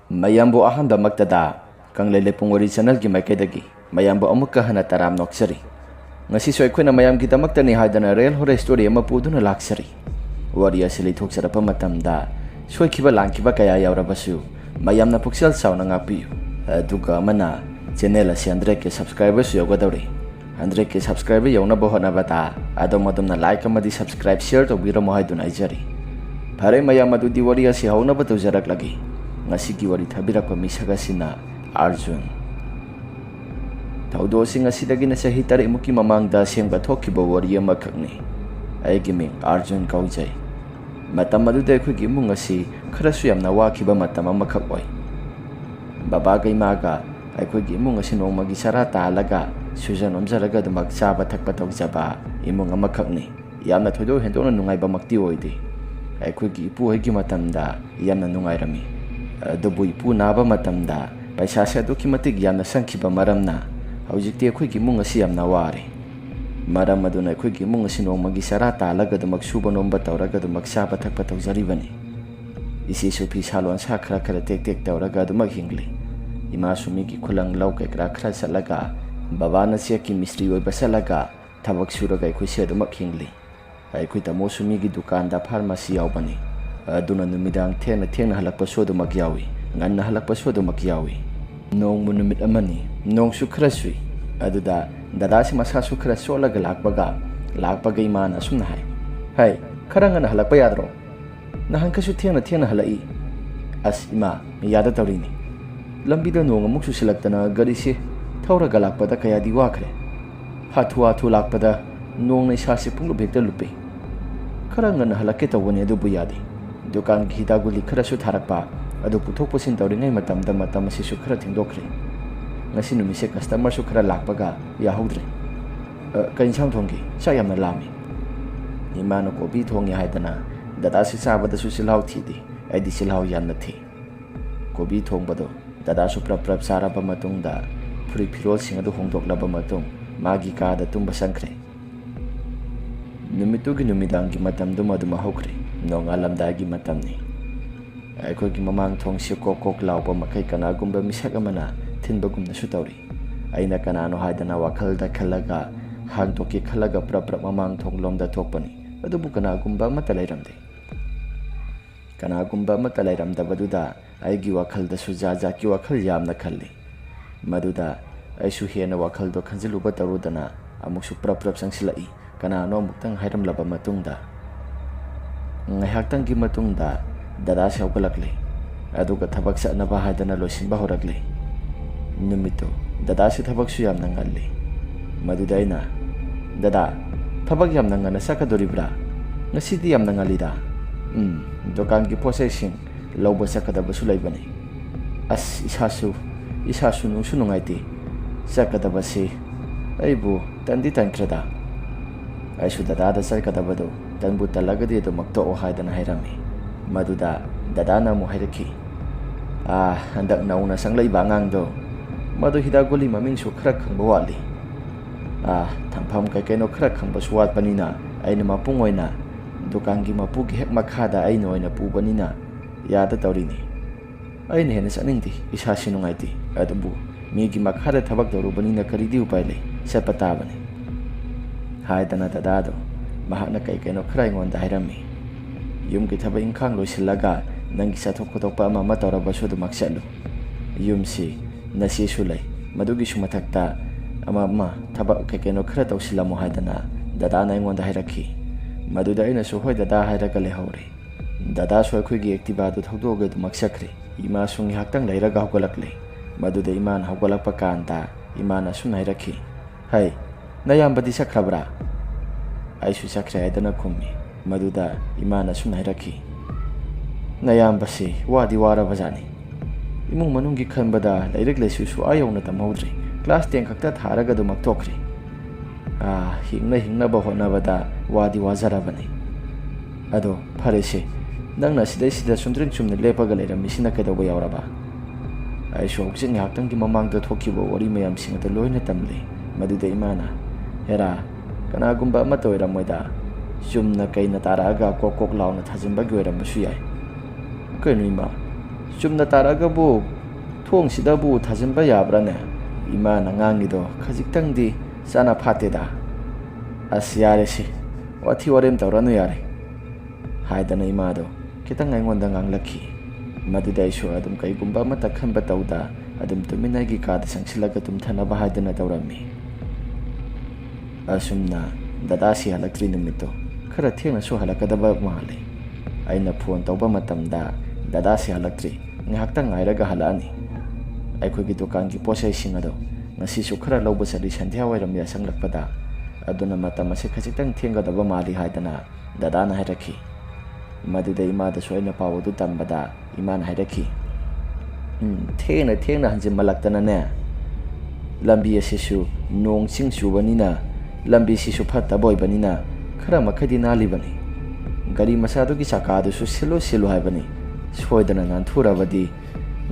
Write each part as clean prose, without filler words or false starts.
mayambu ahamba maktada kanglei lepung wari channel gi maikadagi mayambu amukka hana taram noksari ngasi so akhona mayam gi damaktani haidana real horror story ama puduna laksari wari asili thoksarapa matamda soikiba langkiba kaya yaurabasu mayamna puksel sauna ngapiyu aduga mana channel asi 100k subscribers yogadori 100k subscriber yauna bohona bata adomadumna like amadi subscribe share to biro mohai dunai jari phare mayam adu diwari asi hauna batu jarak lagi ngasi gi wari thabirakpa misagasina Arjun Taudo-sing asidagi na sa hitari muki mamangda siyang bathokiba wari amakakni aigi ming Arjun kaujay matam maduday ko gimong asi karasuyam na wakiba matam amakakway babagay maga ay ko gimong asi noong magisarata alaga susan omzaraga dumagsaba takpatagsaba imong amakakni yam na todo hendo na nungay ba maktiwoy di ay ko gipu ay gimatamda yam na nungay rami adobo ipu na ba matamda paisa sa aduki matig yam na sangkiba maramna haujikti akoy gimong asi yam na wari maram aduna akoy gimong asi noong magisarata alaga dumagsuba nomba tauraga dumagsaba takpatagsaribani isi supi salon sa kra kra tek tek tauraga dumaghingli ima sumigi kulang law kay kra kra salaga baba na siya ki mistri oy basalaga tabak suraga akoy siya dumaghingli akoy tamo sumigi dukanda pharmacy yaubani aduna numidang thena halakpa so dumagyawi nganna halakpa so dumagyawi nong munumit amani nong sukra sui aduda dada si masa sukra solaga lakpaga imana sumna hai karanga na halakpa yadro nahan kasu thena halai as ima yada tawrini lambida nong amuk susilaktana gari si thauraga lakpada kaya di wakre hathu lakpada nong na isa si punglo bhekta lupe karanga na halake tawani adubu yadi dukan ki hidaguli khara su tharakpa adu puthok pusin tawringai matamda matam asi su khara thingdokre ngasi numise customer su khara lakpaga yahodre kain sang thonggi sa yamna lami imano kobi thongi haidana dada si sabada su silhau thidi aidi silhau yamna thi kobi thongbado dada su prap saraba matungda phuri phirol sing adu hongdoklaba matung magi ka da tumba sangkre numitugi numidangi matamdu maduma hokre nong alamdagi matamni aikoy gi mamang thong si kok lauba makai kana gumba misak amana thinba gumna su tawri aina kanano haidana wakhalda khalaga hangtoki khalaga prap mamang thong lomda thokpani adubu kana gumba mata lairamde kana gumba mata lairamda baduda aigi wakhalda su jaja ki wakhal yamna khalli maduda aisu hena wakhaldo khanjiluba tarudana amuk su prap sangsilai kanano muktang hairam laba matungda ngaihaktan gi matungda dada si haugalakli aduga thabak sa naba haidana loisinba horakli numito dada si thabak su yamna ngalli maduda ina dada thabak yamna ngana sakadoribra ngasidi yamna ngalida dokan gi possession lauba sakadaba su laibani as isasu nungsu nungaiti sakadaba si aibu tandi tankrada aisu dada da sakadabado tanbu talagadi do makto o haidana hairami maduda dadana mo hairaki handak nauna sanglai bangang do madu hidaguli maming su khara khangba wali thampham kai kaino khara khangba suwat panina aina mapung oina dukangi mapugi hek makhada aina oina pubanina yada tawrini aina hena saningdi isa sinungaiti adubu migi makhada thabak dorubanina karidi upaile sepatabani haidana dadado mahakna kai kaino khara ingonda hairami yum ki thaba ingkhang loisilaga nangi sathok khotokpa ama matawraba su dumaksalu yum si nasi sulai madugi sumathakta ama thaba kekeno khara tawsilamo haidana dada na ingonda hairaki maduda ina su hoi dada hairaga lehore dada su akhoi gi activa du thokdoge dumaksakri ima sungi haktang lairaga haugalakle maduda iman haugalakpa kanta imana sunairaki hai nayambadi sakrabra aisu sakre haidana khummi maduda imana sunairaki nayambasi wadi warabajani imung manungi khanbada lairak lesu su ayawna tamhodri class 10 khakta tharaga dumak tokri hingna ba honabada wadi wazarabani ado pharese nangna sida sundring chumne lepaga leiram misina kedoba yawraba ai shokjing haktan gi mamangda thokibo wari mayam singata loina tamle maduda imana hera kana gumba matoira moida chumna kaina taraga kok launa thajimba goiram su yai kainima ꯆꯨꯝꯅ ꯇꯥꯔꯛꯑꯒꯕꯨ ꯊꯣꯡꯁꯤꯗꯕꯨ ꯊꯥꯖꯤꯟꯕ ꯌꯥꯕ꯭ꯔꯥꯅꯦ? ꯏꯃꯥꯅ ꯉꯥꯡꯉꯤꯗꯣ ꯈꯖꯤꯛꯇꯪꯗꯤ ꯆꯥꯅ ꯐꯥꯠꯇꯦꯗ. ꯑꯁ ꯌꯥꯔꯦꯁꯤ, ꯋꯥꯊꯤ ꯋꯥꯔꯦꯝ ꯇꯧꯔꯅꯨ ꯌꯥꯔꯦ ꯍꯥꯏꯗꯅ ꯏꯃꯥꯗꯣ ꯈꯤꯇꯪ ꯑꯩꯉꯣꯟꯗ ꯉꯥꯡꯂꯛꯈꯤ. ꯃꯗꯨꯗ ꯑꯩꯁꯨ ꯑꯗꯨꯝ ꯀꯩꯒꯨꯝꯕ ꯑꯃꯠꯇ ꯈꯟꯕ ꯇꯧꯗ ꯑꯗꯨꯝ ꯇꯨꯃꯤꯟꯅ ꯑꯩꯒꯤ ꯀꯥꯗ ꯆꯪꯁꯤꯜꯂꯒ ꯇꯨꯝꯊꯅꯕ ꯍꯥꯏꯗꯅ ꯇꯧꯔꯝꯃꯤ. ꯑꯁꯨꯝꯅ ꯗꯗꯥꯁꯤ ꯍꯜꯂꯛꯇ꯭ꯔꯤ ꯅꯨꯃꯤꯠꯇꯣ ꯈꯔ ꯊꯦꯡꯅꯁꯨ ꯍꯜꯂꯛꯀꯗꯕ ꯃꯥꯜꯂꯤ. ꯑꯩꯅ ꯐꯣꯟ ꯇꯧꯕ ꯃꯇꯝꯗ ꯗꯗꯥꯁꯤ ꯍꯜꯂꯛꯇ꯭ꯔꯤ, ꯉꯥꯏꯍꯥꯛꯇꯪ ꯉꯥꯏꯔꯒ ꯍꯜꯂꯛꯑꯅꯤ. ꯑꯩꯈꯣꯏꯒꯤ ꯗꯨꯀꯥꯟꯒꯤ ꯄꯣꯠꯆꯩꯁꯤꯡ ꯑꯗꯣ ꯉꯁꯤꯁꯨ ꯈꯔ ꯂꯧꯕ ꯆꯠꯂꯤ ꯁꯟꯙ꯭ꯌꯥ ꯋꯥꯏꯔꯝ ꯌꯥꯁꯪꯂꯛꯄꯗ, ꯑꯗꯨꯅ ꯃꯇꯝ ꯑꯁꯤ ꯈꯖꯤꯛꯇꯪ ꯊꯦꯡꯒꯗꯕ ꯃꯥꯜꯂꯤ ꯍꯥꯏꯗꯅ ꯗꯗꯥꯅ ꯍꯥꯏꯔꯛꯈꯤ. ꯃꯗꯨꯗ ꯏꯃꯥꯗꯁꯨ ꯑꯩꯅ ꯄꯥꯎ ꯑꯗꯨ ꯇꯝꯕꯗ ꯏꯃꯥꯅ ꯍꯥꯏꯔꯛꯈꯤ, ꯊꯦꯡꯅ ꯍꯟꯖꯤꯟꯃꯜꯂꯛꯇꯅꯅꯦ, ꯂꯝꯕꯤ ꯑꯁꯤꯁꯨ ꯅꯣꯡ ꯆꯤꯡ ꯆꯨꯕꯅꯤꯅ ꯂꯝꯕꯤꯁꯤꯁꯨ ꯐꯠꯇꯕ ꯑꯣꯏꯕꯅꯤ나 ꯈꯔ ꯃꯈꯩꯗꯤ ꯅꯥꯜꯂꯤꯕꯅꯤ. ꯒꯥꯔꯤ ꯃꯆꯥꯗꯨꯒꯤ ꯆꯀꯥꯗꯨꯁꯨ ꯁꯤꯜꯂꯨ ꯍꯥꯏꯕꯅꯤ. ꯁꯣꯏꯗꯅ ꯅꯥꯟꯊꯨꯔꯕꯗꯤ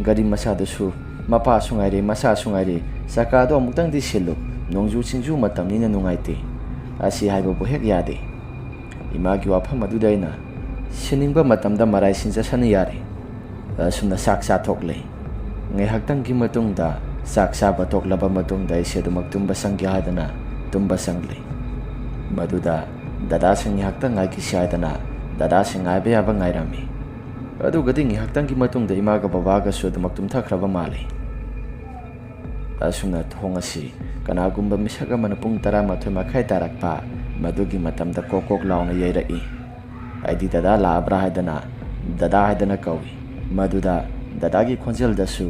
ꯒꯥꯔꯤ ꯃꯆꯥꯗꯨꯁꯨ ꯃꯄꯥꯁꯨ ꯉꯥꯏꯔꯦ ꯃꯆꯥꯁꯨ ꯉꯥꯏꯔꯦ, ꯆꯀꯥꯗꯣ ꯑꯃꯨꯛꯇꯪꯗꯤ ꯁꯤꯜꯂꯨ, ꯅꯣꯡꯖꯨ ꯆꯤꯡꯖꯨ ꯃꯇꯝꯅꯤꯅ ꯅꯨꯡꯉꯥꯏꯇꯦ. ꯑꯁꯤ ꯍꯥꯏꯕꯕꯨ ꯍꯦꯛ ꯌꯥꯗꯦ. ꯏꯃꯥꯒꯤ ꯋꯥꯐꯝ ꯑꯗꯨꯗ ꯑꯩꯅ ꯁꯤꯟꯅꯤꯡꯕ ꯃꯇꯝꯗ ꯃꯔꯥꯏ ꯁꯤꯟꯖꯁꯅꯨ ꯌꯥꯔꯦ. ꯑꯁꯨꯝꯅ ꯆꯥꯛ ꯆꯥꯊꯣꯛꯂꯦ. ꯉꯥꯏꯍꯥꯛꯇꯪꯒꯤ ꯃꯇꯨꯡꯗ ꯆꯥꯛ ꯆꯥꯕ ꯇꯣꯛꯂꯕ ꯃꯇꯨꯡꯗ ꯑꯩꯁꯦ ꯑꯗꯨꯃꯛ ꯇꯨꯝꯕ ꯆꯪꯒꯦ ꯍꯥꯏꯗꯅ ꯇꯨꯝꯕ ꯆꯪꯂꯦ. ꯃꯗꯨꯗ ꯗꯗꯥꯁꯤꯡ ꯉꯥꯏꯍꯥꯛꯇꯪ ꯉꯥꯏꯈꯤꯁꯤ ꯍꯥꯏꯗꯅ ꯗꯗꯥꯁꯤꯡ ꯉꯥꯏꯕ ꯌꯥꯕ ꯉꯥꯏꯔꯝꯃꯤ. ꯑꯗꯨꯒꯗꯤ ꯉꯥꯏꯍꯥꯛꯇꯪꯒꯤ ꯃꯇꯨꯡꯗ ꯏꯃꯥꯒ ꯕꯕꯥꯒꯁꯨ ꯑꯗꯨꯃꯛ ꯇꯨꯝꯊꯈ꯭ꯔꯕ ꯃꯥꯜꯂꯤ. ꯑꯁꯨꯝꯅ ꯊꯣꯡ ꯑꯁꯤ ꯀꯅꯥꯒꯨꯝꯕ ꯃꯤꯁꯛ ꯑꯃꯅ ꯄꯨꯡ 11:30 ꯇꯥꯔꯛꯄ ꯃꯗꯨꯒꯤ ꯃꯇꯝꯗ ꯀꯣꯛ ꯀꯣꯛ ꯂꯥꯎꯅ ꯌꯩꯔꯛꯏ. ꯑꯩꯗꯤ ꯗꯗꯥ ꯂꯥꯛꯑꯕ꯭ꯔꯥ ꯍꯥꯏꯗꯅ ꯗꯗꯥ ꯍꯥꯏꯗꯅ ꯀꯧꯏ. ꯃꯗꯨꯗ ꯗꯗꯥꯒꯤ ꯈꯣꯟꯖꯦꯜꯗꯁꯨ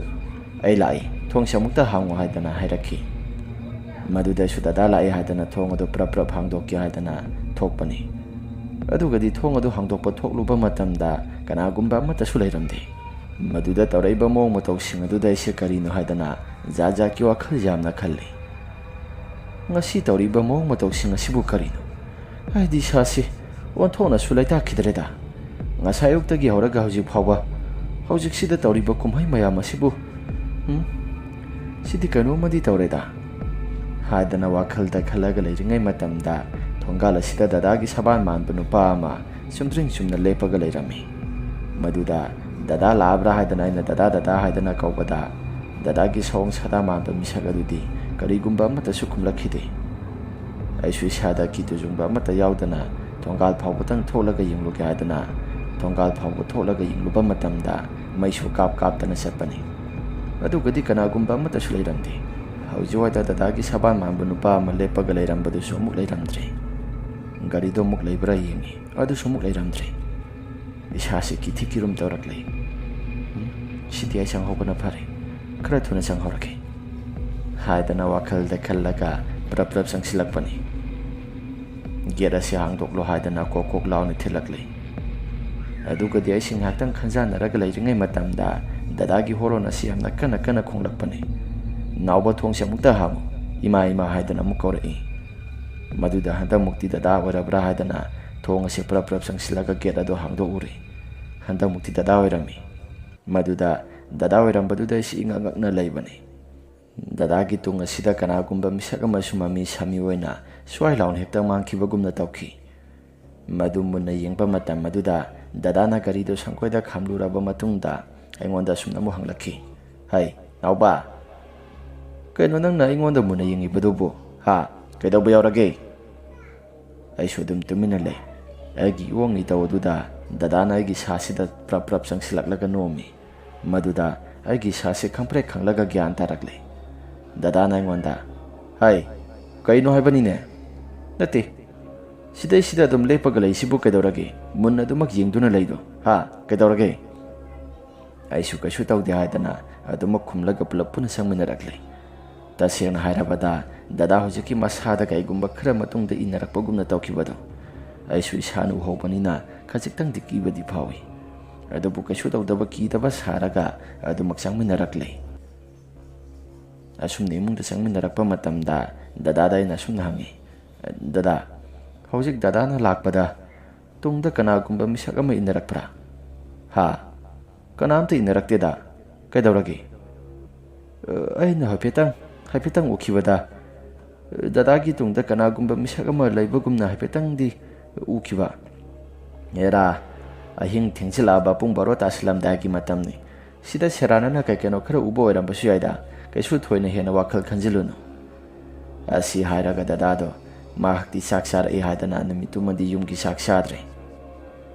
ꯑꯩ ꯂꯥꯛꯏ, ꯊꯣꯡꯁꯦ ꯑꯃꯨꯛꯇ ꯍꯥꯡꯉꯨ ꯍꯥꯏꯗꯅ ꯍꯥꯏꯔꯛꯈꯤ. ꯃꯗꯨꯗꯁꯨ ꯗꯗꯥ ꯂꯥꯛꯑꯦ ꯍꯥꯏꯗꯅ ꯊꯣꯡ ꯑꯗꯨ ꯄ꯭ꯔꯞ ꯍꯥꯡꯗꯣꯛꯀꯦ ꯍꯥꯏꯗꯅ ꯊꯣꯛꯄꯅꯤ. ꯑꯗꯨꯒꯗꯤ ꯊꯣꯡ ꯑꯗꯨ ꯍꯥꯡꯗꯣꯛꯄ ꯊꯣꯛꯂꯨꯕ ꯃꯇꯝꯗ ꯀꯅꯥꯒꯨꯝꯕ ꯑꯃꯠꯇꯁꯨ ꯂꯩꯔꯝꯗꯦ. ꯃꯗꯨꯗ ꯇꯧꯔꯛꯏꯕ ꯃꯑꯣꯡ ꯃꯇꯧꯁꯤꯡ ꯑꯗꯨꯗ ꯑꯩꯁꯦ ꯀꯔꯤꯅꯣ ꯍꯥꯏꯗꯅ ꯖꯥꯠ-ꯖꯥꯠꯀꯤ ꯋꯥꯈꯜ ꯌꯥꯝꯅ ꯈꯜꯂꯤ. ꯉꯁꯤ ꯇꯧꯔꯤꯕ ꯃꯑꯣꯡ ꯃꯇꯧꯁꯤꯡ ꯑꯁꯤꯕꯨ ꯀꯔꯤꯅꯣ? ꯑꯩꯗꯤ ꯏꯁꯥꯁꯤ ꯑꯣꯟꯊꯣꯛꯅꯁꯨ ꯂꯩꯇꯥꯛꯈꯤꯗ꯭ꯔꯦꯗ. ꯉꯁꯥꯏ ꯑꯌꯨꯛꯇꯒꯤ ꯍꯧꯔꯒ ꯍꯧꯖꯤꯛ ꯐꯥꯎꯕ ꯍꯧꯖꯤꯛꯁꯤꯗ ꯇꯧꯔꯤꯕ ꯀꯨꯝꯍꯩ ꯃꯌꯥꯝ ꯑꯁꯤꯕꯨ ꯁꯤꯗꯤ ꯀꯩꯅꯣꯝꯃꯗꯤ ꯇꯧꯔꯦꯗ ꯍꯥꯏꯗꯅ ꯋꯥꯈꯜꯗ ꯈꯜꯂꯒ ꯂꯩꯔꯤꯉꯩ ꯃꯇꯝꯗ ꯊꯣꯡꯒꯥꯜ ꯑꯁꯤꯗ ꯗꯗꯥꯒꯤ ꯁꯕꯥꯟ ꯃꯥꯟꯕ ꯅꯨꯄꯥ ꯑꯃ ꯆꯨꯝꯗ꯭ꯔꯤꯡ ꯆꯨꯝꯅ ꯂꯦꯞꯄꯒ ꯂꯩꯔꯝꯃꯤ. ꯃꯗꯨꯗ ꯗꯗꯥ ꯂꯥꯛꯑꯕ꯭ꯔꯥ ꯍꯥꯏꯗꯅ ꯑꯩꯅ ꯗꯗꯥ ꯍꯥꯏꯗꯅ ꯀꯧꯕꯗ ꯗꯗꯥꯒꯤ ꯁꯑꯣꯡ ꯁꯥꯗꯥ ꯃꯥꯟꯕ ꯃꯤꯁꯛ ꯑꯗꯨꯗꯤ ꯀꯔꯤꯒꯨꯝꯕ ꯑꯃꯠꯇꯁꯨ ꯈꯨꯝꯂꯛꯈꯤꯗꯦ. ꯑꯩꯁꯨ ꯏꯁꯥꯗ ꯀꯤ ꯇꯨꯖꯨꯡꯕ ꯑꯃꯠꯇ ꯌꯥꯎꯗꯅ ꯊꯣꯡꯒꯥꯜ ꯐꯥꯎꯕꯇꯪ ꯊꯣꯛꯂꯒ ꯌꯦꯡꯂꯨꯒꯦ ꯍꯥꯏꯗꯅ ꯊꯣꯡꯒꯥꯜ ꯐꯥꯎꯕ ꯊꯣꯛꯂꯒ ꯌꯦꯡꯂꯨꯕ ꯃꯇꯝꯗ ꯃꯩꯁꯨ ꯀꯥꯞꯇꯅ ꯆꯠꯄꯅꯤ. ꯑꯗꯨꯒꯗꯤ ꯀꯅꯥꯒꯨꯝꯕ ꯑꯃꯠꯇꯁꯨ ꯂꯩꯔꯝꯗꯦ. ꯍꯧꯖꯤꯛꯋꯥꯏꯗ ꯗꯗꯥꯒꯤ ꯁꯕꯥꯟ ꯃꯥꯟꯕ ꯅꯨꯄꯥ ꯑꯃ ꯂꯦꯞꯄꯒ ꯂꯩꯔꯝꯕꯗꯨꯁꯨ ꯑꯃꯨꯛ ꯂꯩꯔꯝꯗ꯭ꯔꯦ. ꯒꯥꯔꯤꯗꯣ ꯑꯃꯨꯛ ꯂꯩꯕ꯭ꯔꯥ ꯌꯦꯡꯉꯤ, ꯑꯗꯨꯁꯨ ꯑꯃꯨꯛ ꯂꯩꯔꯝꯗ꯭ꯔꯦ. ꯏꯁꯥꯁꯤ ꯀꯤꯊꯤ ꯀꯤꯔꯨꯝ ꯇꯧꯔꯛꯂꯦ. ꯁꯤꯗꯤ ꯑꯩ ꯆꯪꯍꯧꯕꯅ ꯐꯔꯦ, ꯈꯔ ꯊꯨꯅ ꯆꯪꯍꯧꯔꯒꯦ ꯍꯥꯏꯗꯅ ꯋꯥꯈꯜꯗ ꯈꯜꯂꯒ ꯄ꯭ꯔꯞ ꯆꯪꯁꯤꯜꯂꯛꯄꯅꯤ. ꯒꯦꯠ ꯑꯁꯤ ꯍꯥꯡꯗꯣꯛꯂꯣ ꯍꯥꯏꯗꯅ ꯀꯣꯛ ꯀꯣꯛ ꯂꯥꯎꯅ ꯊꯤꯜꯂꯛꯂꯦ. ꯑꯗꯨꯒꯗꯤ ꯑꯩꯁꯤ ꯉꯥꯏꯍꯥꯛꯇꯪ ꯈꯟꯖꯥꯟꯅꯔꯒ ꯂꯩꯔꯤꯉꯩ ꯃꯇꯝꯗ ꯗꯗꯥꯒꯤ ꯍꯣꯔꯣꯟ ꯑꯁꯤ ꯌꯥꯝꯅ ꯀꯟꯅ ꯈꯣꯡꯂꯛꯄꯅꯤ. ꯅꯥꯎꯕ ꯊꯣꯡꯁꯦ ꯑꯃꯨꯛꯇ ꯍꯥꯡꯉꯨ, ꯏꯃꯥ ꯍꯥꯏꯗꯅ ꯑꯃꯨꯛ ꯀꯧꯔꯛꯏ. ꯃꯗꯨꯗ ꯍꯟꯗꯛꯃꯨꯛꯇꯤ ꯗꯗꯥ ꯑꯣꯏꯔꯕ꯭ꯔꯥ ꯍꯥꯏꯗꯅ ꯊꯣꯡ ꯑꯁꯤ ꯄ꯭ꯔꯞ ꯆꯪꯁꯤꯜꯂꯒ ꯒꯦꯠ ꯑꯗꯨ ꯍꯥꯡꯗꯣꯛꯎꯔꯦ. ꯍꯟꯗꯛꯃꯨꯛꯇꯤ ꯗꯗꯥ ꯑꯣꯏꯔꯝꯃꯤ. ꯃꯗꯨꯗ ꯗꯗꯥ ꯑꯣꯏꯔꯝꯕꯗꯨꯗ ꯑꯩꯁꯤ ꯏꯉꯛꯉꯛꯅ ꯂꯩꯕꯅꯤ. ꯗꯗꯥꯒꯤ ꯇꯨꯡ ꯑꯁꯤꯗ ꯀꯅꯥꯒꯨꯝꯕ ꯃꯤꯁꯛ ꯑꯃꯁꯨ ꯃꯃꯤ ꯁꯥꯃꯤ ꯑꯣꯏꯅ ꯁ꯭ꯋꯥꯏ ꯂꯥꯎꯅ ꯍꯦꯛꯇ ꯃꯥꯡꯈꯤꯕꯒꯨꯝꯅ ꯇꯧꯈꯤ. ꯃꯗꯨ ꯃꯨꯟꯅ ꯌꯦꯡꯕ ꯃꯇꯝ ꯑꯗꯨꯗ ꯗꯗꯥꯅ ꯒꯥꯔꯤꯗꯨ ꯁꯪꯀꯣꯏꯗ ꯈꯥꯝꯂꯨꯔꯕ ꯃꯇꯨꯡꯗ ꯑꯩꯉꯣꯟꯗ ꯑꯁꯨꯝꯅ ꯑꯃꯨꯛ ꯍꯪꯂꯛꯈꯤ. ꯍꯩ ꯅꯥꯎꯕ, ꯀꯩꯅꯣ ꯅꯪꯅ ꯑꯩꯉꯣꯟꯗ ꯃꯨꯟꯅ ꯌꯦꯡꯉꯤꯕꯗꯨꯕꯨ? ꯀꯩꯗꯧꯕ ꯌꯥꯎꯔꯒꯦ? ꯑꯩꯁꯨ ꯑꯗꯨꯝ ꯇꯨꯃꯤꯟꯅ ꯂꯩ. ꯑꯩꯒꯤ ꯏꯑꯣꯡ ꯏꯇꯧ ꯑꯗꯨꯗ ꯗꯗꯥꯅ ꯑꯩꯒꯤ ꯁꯥꯁꯤꯗ ꯄ꯭ꯔꯞ ꯆꯪꯁꯤꯜꯂꯛꯂꯒ ꯅꯣꯝꯃꯤ. ꯃꯗꯨꯗ ꯑꯩꯒꯤ ꯏꯁꯥꯁꯤ ꯈꯪꯄ꯭ꯔꯦꯛ ꯈꯪꯂꯒ ꯒ꯭ꯌꯥꯟ ꯇꯥꯔꯛꯂꯦ. ꯗꯗꯥꯅ ꯑꯩꯉꯣꯟꯗ ꯍꯩ ꯀꯩꯅꯣ ꯍꯥꯏꯕꯅꯤꯅꯦ? ꯅꯠꯇꯦ, ꯁꯤꯗꯩꯁꯤꯗ ꯑꯗꯨꯝ ꯂꯦꯞꯄꯒ ꯂꯩꯁꯤꯕꯨ ꯀꯩꯗꯧꯔꯒꯦ? ꯃꯨꯟꯅ ꯑꯗꯨꯃꯛ ꯌꯦꯡꯗꯨꯅ ꯂꯩꯗꯣ ꯀꯩꯗꯧꯔꯒꯦ? ꯑꯩꯁꯨ ꯀꯩꯁꯨ ꯇꯧꯗꯦ ꯍꯥꯏꯗꯅ ꯑꯗꯨꯃꯛ ꯈꯨꯝꯂꯒ ꯄꯨꯂꯞ ꯄꯨꯟꯅ ꯆꯪꯃꯤꯟꯅꯔꯛꯂꯦ. ꯇꯁꯦꯡꯅ ꯍꯥꯏꯔꯕꯗ ꯗꯗꯥ ꯍꯧꯖꯤꯛꯀꯤ ꯃꯁꯥꯗ ꯀꯩꯒꯨꯝꯕ ꯈꯔ ꯃꯇꯨꯡꯗ ꯏꯟꯅꯔꯛꯄꯒꯨꯝꯅ ꯇꯧꯈꯤꯕꯗꯣ ꯑꯩꯁꯨ ꯏꯁꯥꯅ ꯎꯍꯧꯕꯅꯤꯅ ꯈꯖꯤꯛꯇꯪꯗꯤ ꯀꯤꯕꯗꯤ ꯐꯥꯎꯏ. ꯑꯗꯨꯕꯨ ꯀꯩꯁꯨ ꯇꯧꯗꯕ ꯀꯤꯗꯕ ꯁꯥꯔꯒ ꯑꯗꯨꯃꯛ ꯆꯪꯃꯤꯟꯅꯔꯛꯂꯦ. ꯑꯁꯨꯝꯅ ꯏꯃꯨꯡꯗ ꯆꯪꯃꯤꯟꯅꯔꯛꯄ ꯃꯇꯝꯗ ꯗꯗꯥꯗ ꯑꯩꯅ ꯑꯁꯨꯝꯅ ꯍꯪꯉꯤ. ꯗꯗꯥ, ꯍꯧꯖꯤꯛ ꯗꯗꯥꯅ ꯂꯥꯛꯄꯗ ꯇꯨꯡꯗ ꯀꯅꯥꯒꯨꯝꯕ ꯃꯤꯁꯛ ꯑꯃ ꯏꯟꯅꯔꯛꯄ꯭ꯔꯥ? ꯀꯅꯥꯝꯇ ꯏꯟꯅꯔꯛꯇꯦꯗ. ꯀꯩꯗꯧꯔꯒꯦ? ꯑꯩꯅ ꯍꯥꯏꯐꯦꯠꯇꯪ ꯎꯈꯤꯕꯗ ꯗꯗꯥꯒꯤ ꯇꯨꯡꯗ ꯀꯅꯥꯒꯨꯝꯕ ꯃꯤꯁꯛ ꯑꯃ ꯂꯩꯕꯒꯨꯝꯅ ꯍꯥꯏꯐꯦꯠꯇꯪꯗꯤ ꯎꯈꯤꯕ. ꯑꯍꯤꯡ ꯊꯦꯡꯖꯤꯜꯂꯛꯑꯕ ꯄꯨꯡ 12 ꯇꯥꯁꯤꯜꯂꯝꯗꯥꯏꯒꯤ ꯃꯇꯝꯅꯤ. Sida Seranana Kakeno Kara Ubo and Bashuida, Kashu Twin Hena Wakal Kanjiluno. As he Hiraga Dadado, Mark the Saksar E Hadana and Mituma di Yumki Saksadre.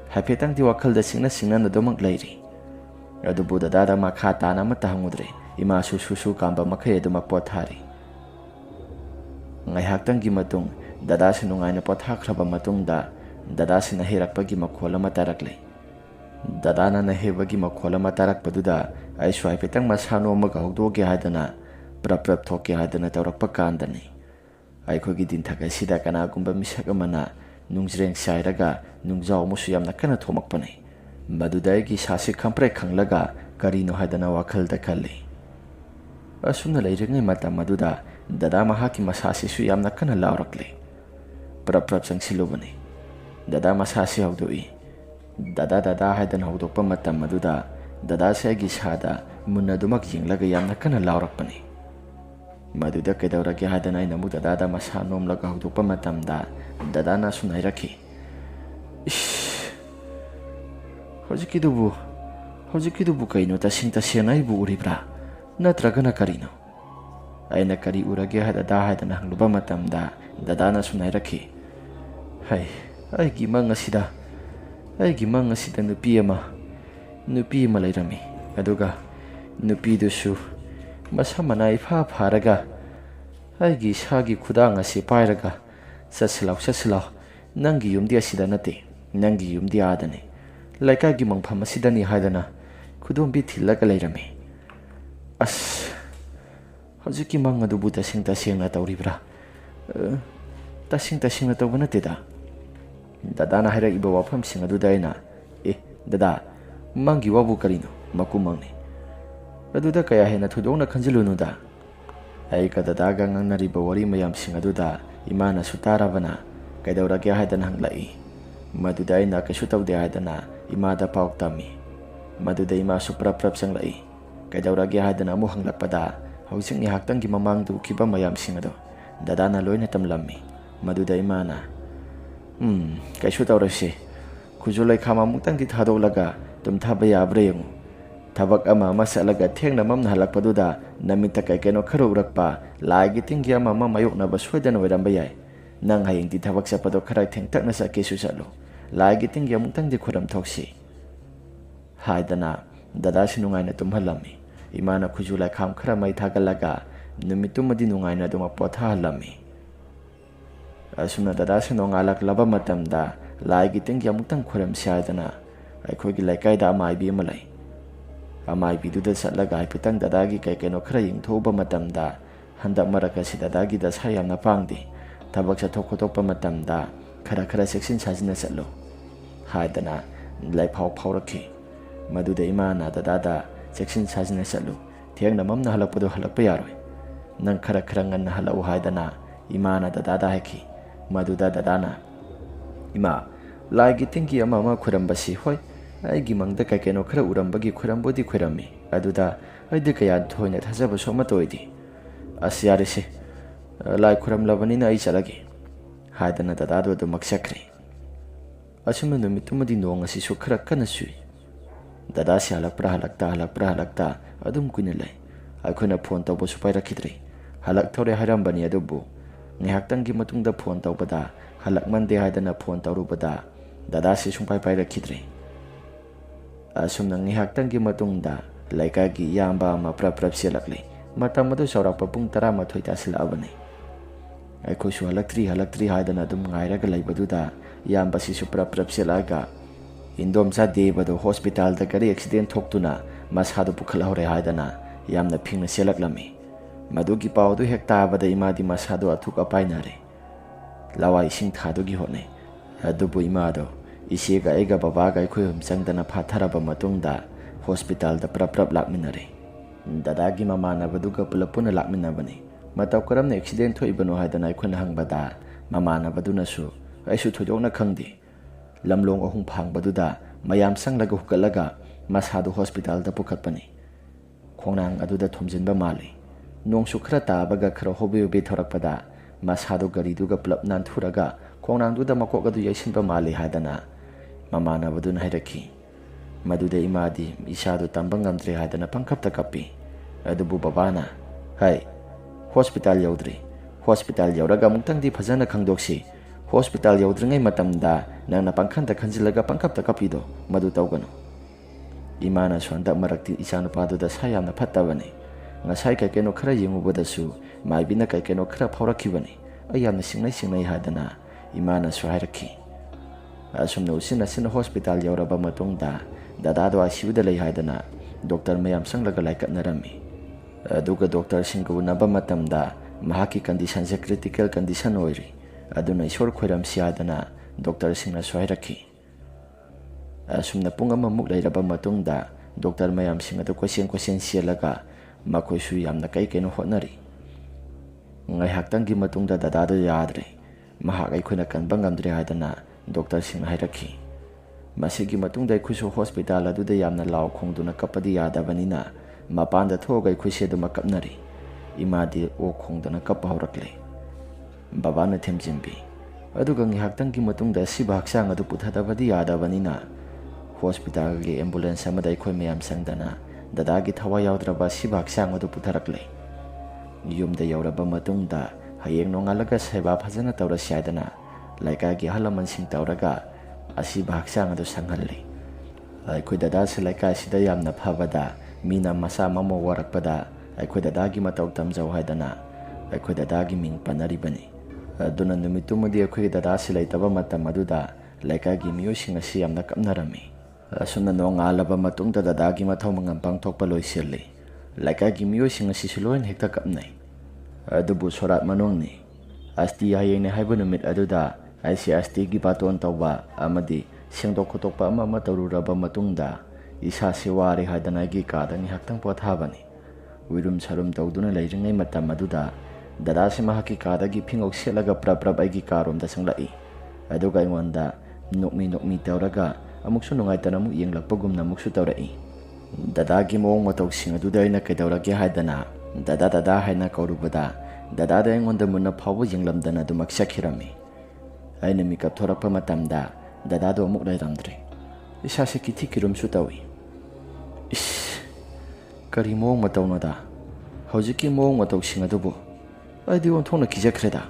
Happetang the Wakal the Sina the Domok lady. Adubu the Dada Makata Namatahmudre, Imasu Shushu Kamba Makaya de Mapotari. I Haktan Gimatung, Dadasinung and Potakraba Matunda, Dadasin a Hirakpagi Makola Matarakle. Dadana na hebagi makola matarak paduda ay swai petang masano magahugdoge hadana prap thoke hadana tawrakpa kandani ay khogi din thakai sida kana gumba misaga mana nungjreng sairaga nungjaw musu yamna kana thomakpane madudai gi sasi khampre khanglaga karino hadana wakhal da khalli asuna leirengai mata maduda dada mahaki masasi su yamna kana lawrakle prap sangsilobane dada masasi hawdoi Dada hadan hawdokpa matam maduda dada segi sada munadumak yinglaga yamna kana lawrakpani maduda kedaurage hadan ay namu dada masanom laga hawdokpa matamda dada na sunairaki Hojikidubu kaino tasing bu uribra natraga na karino ay nakari urage dada hadan hangluba matamda dada na sunairaki ay gimang asida Aigi mang asida nupi ama lairami aduga nupi dusu masama ifa pharaga aigi sagi khudang asi pairaga sasilaw nangi yumdi asida nate nangi yumdi adane laika gi mangpham asida ni haidana khudum bi thilaga lairami as hojiki mang adu buta sing na tawribra tasing na tawbana teda Dada na hira iba wapam sing adu daina dada mangi wabu karino makumangni aduda kaya hena thudong na khanjilunu da ai ka dada ga ngang nariba wari mayam sing adu da imana sutara bana kaidaura kya hadan hanglai maduda ina ka sutaw de hadana imada pauktami maduda ima supra prap sanglai kaidaura kya hadana mu hanglakpada hausing ni haktang gi mamang du kiba mayam sing adu dada na loina tamlammi maduda imana Kaishu taurasi kujulai khama mungtang di thadolaga tum thaba yabre yangu thabak ama masalaga thengna mamna halakpaduda namita kaikeno kharo urakpa lagi tinggi ama mayuk na baswedan wedamba yai nang haying di thabak sapado kharai thengtak na sa kesu salo lagi tinggi mungtang di khuram thoksi haidana dada sinungai na tumhalami imana kujulai kham khara mai thagalaga numitumadi nungai na duma potha halami asuna dada sinong alak laba matamda laigi tingya mutang khuram siadana aikhogi laikai da amai bi malai amai bi du da satlaga ipitang dada gi kai keno khara ying thoba matamda handa maraka si dada gi da sayam na pangdi tabak sa thokotokpa matamda khara seksin sajina satlo haidana lai phau rakhi maduda imana dada da seksin sajina satlo thiang na mamna halakpado halakpa yaroi nang khara ngan na halau haidana imana dada da haki Maduda dadana ima lagi tinggi ama khurambasi hoi aigi mangda kaikeno khara urambagi khurambodi khurami aduda aidi kaya thoina thajaba soma toidi asyarisi lai khuram labani na ai chalagi haidana dadado do maksakri asumna numitumadi nong asi su khara kana sui dada si halakta adum kunilai akhuna phone tawbo supai rakhidri halak thore harambani adubu ngihaktangi matungda phone tawbada halakmande haidana phone tawrubada dada si sungpai rakidre asumna ngihaktangi matungda laikagi yamba ma prap selakle matamadu saurakpa pung 11 tasilabani aikhosu halaktri haidana dum ngairaga laibaduda yamba si prap selaga indomsa debado hospital da gari accident thoktuna masadu pukhalhore haidana yamna phingna selaklami Madugi paudu hekta bada imadi masado atuk apainare lawa ising thadugi hone adubu imado isiga ega babaga khoyum sangdana phatharaba matungda hospital da prap lakminare dadagi mamana baduga pulapuna lakminabani mataw karamna accident thoibano haidana khuna hangbada mamana baduna su aisu thudokna khangdi lamlong ahung phangbaduda mayam sanglaga hukalaga masado hospital da pukhatpani khongnang aduda thomjinba mali nong sukra tabaga khara hobe thorakpada masado gariduga plap nan thuraga khongnang duda makoga du yaisinba mali hadana mamana badun hairaki Maduda imadi isadu tambang ngamdre haidana pangkapta kapi. Adubu babana, hai, hospital yaudri. Hospital yauraga muktangdi fazana khangdoksi. Hospital yaudringai matamda nangna pangkhanta khanjilaga pangkapta kapido madu tawgano. Imana sonda marakti ichanupaduda sayamna phattabani. Ngasai kaikeno khara yengubadasu maibina kaikeno khara phaurakibani. Ayamna singnai haidana imana su hairakhi. Asumna usina sina hospital yauraba matungda dadado ICU da lei haidana doctor mayam sanglaga laikatnarami. Aduga doctor singga unaba matamda mahaki condition se critical condition oiri. Aduna isor khoiram siadana doctor singna soirakhi. Asumna pung amamuk leiraba matungda doctor mayam singa to question sialaga makhoi su yamna kaikeno hotnari. Ngai haktanggi matungda dadado yadre. Mahak aikhoina kanba ngamdre haidana doctor singna hairakhi. Masigi matungda aikhusu hospital aduda yamna law khongduna kapadi yadabanina mapanda thoga aikhuise duma kapnari. Imadi o khongdana kap haurakle. Babana themjimbi. Aduga ngihaktangi matungda siba haksang adu puthadabadi yadabanina hospital gi ambulance amada aikhoi mayam sangdana dadagi thawa yaudraba siba haksang adu putharakle. Yumda yauraba matungda hayeng nongalaga seba phajana tawrasi haidana laikagi halaman sing tawraga asiba haksang adu sanghalli. Aikhoi dada se laikai sida yamna phabada mina masa mamo warakpada aikhoi dadagi matau tamjau haidana aikhoi dadagi ming panaribani. Aduna numitumadi aikhoi dada se laitaba matam aduda laikagi miyosing asi yamna kapnarami. Asuna nongalaba matungda dadagi mathau mangam pangthokpa loiselli. Laikagi miyosing asi suloin hekta kapnai. Adubu sorat manongni asti hayeng ne haibu numit aduda ICST gi baton tawba amadi sengdok khotokpa ama tawruraba matungda isa sewari haidana gi kadani haktang pothabani. Wirum sarum tawduna leiringai matam aduda dada se mahaki kadagi phingok selaga prap aigi karom da sanglai. Aduga ingonda nokmi tawraga amuksu nungaitana mu yenglakpagumna muksu tawrai. Dadagi mong matau sing aduda ina kaidawrage haidana dada haina kaurubada dada da ingonda munna phawu yenglamdana dumak sakhirami. Aina mikap thorakpa matamda dada do amuk lairamdre. Isa se kithi kirum su tawi. Ish kari mong matau nada hojiki mong matau sing adubu aidi onthona kijakreda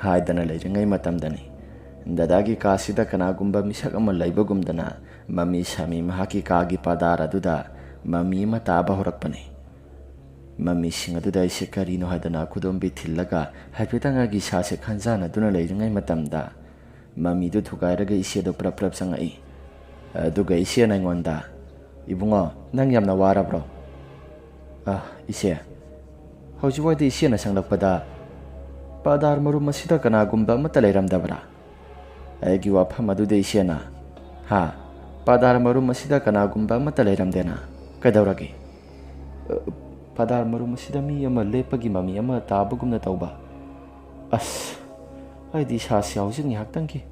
haidana leiringai matamdani dadagi kasida kanagumba misak ama laibagumdana mami sami mahaki kagi padara aduda mami mataba horakpani. Mami sing aduda ise karino haidana kudombi thillaga haipetangagi sase khanjana duna leiringai matamda mami du thugairaga ise do prap sangai. Aduga ise na ngonda ibungo nang yamna warabro. Ise hojwadi ise na sanglakpada padar marum masida kanagumba mata leiramdabra. Aigi wafam aduda ise na ha padar marum masida kanagumba mata leiramdena kaidawrage. Padar marum masida mi ama lepagi mami ama tabagumna tawba. Aidi sasi haujing haktangi